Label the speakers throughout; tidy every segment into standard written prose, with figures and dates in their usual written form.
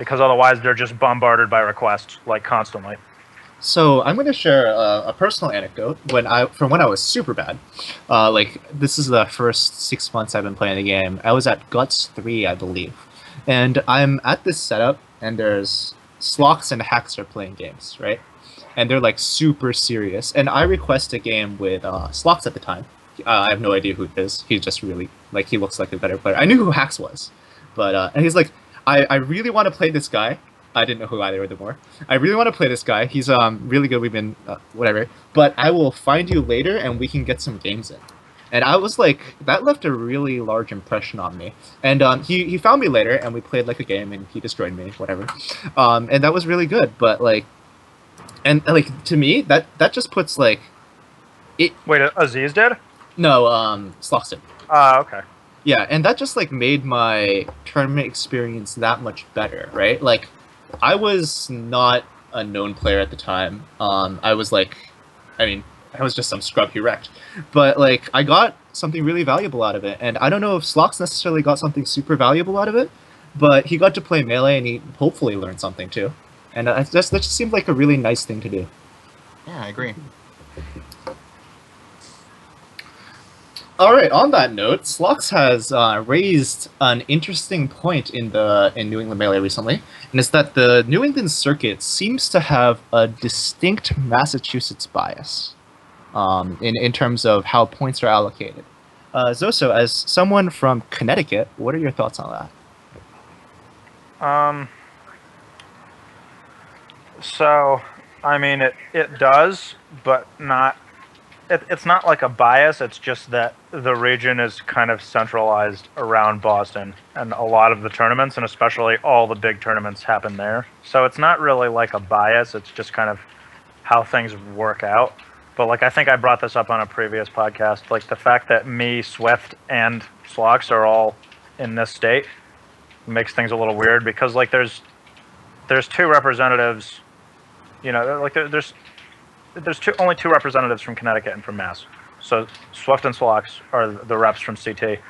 Speaker 1: because otherwise they're just bombarded by requests like constantly.
Speaker 2: So I'm going to share a personal anecdote from when I was super bad. Like this is the first 6 months I've been playing the game. I was at Guts 3, I believe, and I'm at this setup, and there's Slox and Hacks are playing games, right? And they're like super serious. And I request a game with Slox at the time. I have no idea who it is. He's just really like he looks like a better player. I knew who Hacks was, but and he's like, I really want to play this guy. I didn't know who either of them were. I really want to play this guy. He's really good. We've been whatever, but I will find you later and we can get some games in. And I was like, that left a really large impression on me. And he found me later and we played like a game and he destroyed me, whatever. And that was really good. But like, and like to me, that just puts like it.
Speaker 1: Wait, Aziz did?
Speaker 2: No, Sloxton.
Speaker 1: Okay.
Speaker 2: Yeah, and that just like made my tournament experience that much better, right? Like, I was not a known player at the time. I was like, I mean, I was just some scrub who wrecked, but like I got something really valuable out of it, and I don't know if Slox necessarily got something super valuable out of it, but he got to play melee and he hopefully learned something too, and that just seemed like a really nice thing to do.
Speaker 3: Yeah, I agree.
Speaker 2: All right. On that note, Slox has raised an interesting point in New England Melee recently, and it's that the New England circuit seems to have a distinct Massachusetts bias in terms of how points are allocated. ZoSo, as someone from Connecticut, what are your thoughts on that?
Speaker 1: So, I mean, it does, but not. It's not like a bias. It's just that the region is kind of centralized around Boston, and a lot of the tournaments, and especially all the big tournaments, happen there. So it's not really like a bias. It's just kind of how things work out. But like I think I brought this up on a previous podcast. Like the fact that me, Swift, and Slox are all in this state makes things a little weird because like there's two representatives. You know, like there's only two representatives from Connecticut and from Mass. So Swift and Slox are the reps from CT.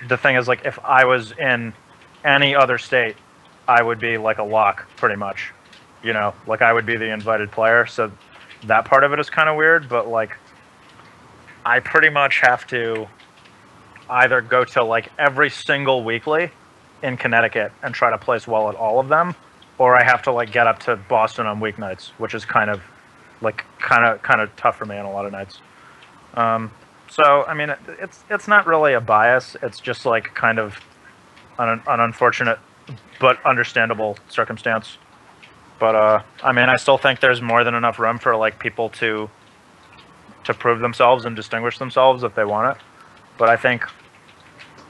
Speaker 1: The thing is, like, if I was in any other state, I would be like a lock, pretty much. You know, like I would be the invited player. So that part of it is kind of weird, but like, I pretty much have to either go to like every single weekly in Connecticut and try to place well at all of them, or I have to like get up to Boston on weeknights, which is kind of tough for me on a lot of nights. So I mean, it's not really a bias. It's just like kind of an unfortunate but understandable circumstance. But I mean, I still think there's more than enough room for like people to prove themselves and distinguish themselves if they want it. But I think,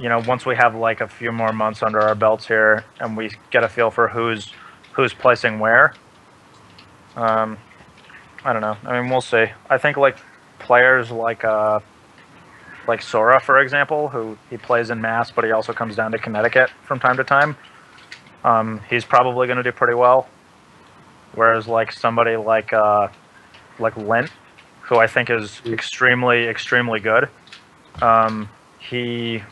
Speaker 1: you know, once we have like a few more months under our belts here and we get a feel for who's placing where, I don't know. I mean, we'll see. I think like players like Sora, for example, who he plays in Mass, but he also comes down to Connecticut from time to time. He's probably going to do pretty well. Whereas like somebody like Lint, who I think is extremely good, he's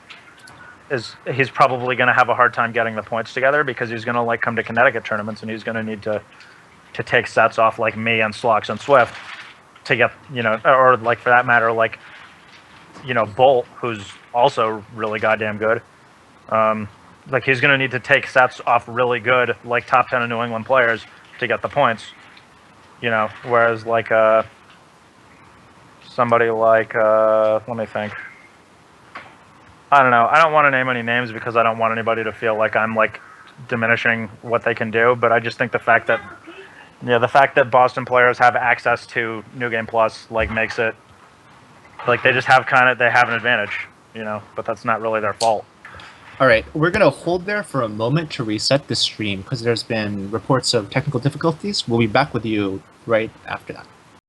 Speaker 1: probably going to have a hard time getting the points together because he's going to like come to Connecticut tournaments and he's going to need to take sets off like me and Slox and Swift to get, you know, or like for that matter, like, you know, Bolt, who's also really goddamn good. Like he's going to need to take sets off really good, like top 10 of New England players to get the points, you know, whereas like somebody like, let me think. I don't know. I don't want to name any names because I don't want anybody to feel like I'm like diminishing what they can do, but I just think the fact that Boston players have access to New Game Plus like makes it like they have an advantage, you know, but that's not really their fault.
Speaker 2: All right, we're going to hold there for a moment to reset the stream because there's been reports of technical difficulties. We'll be back with you right after that.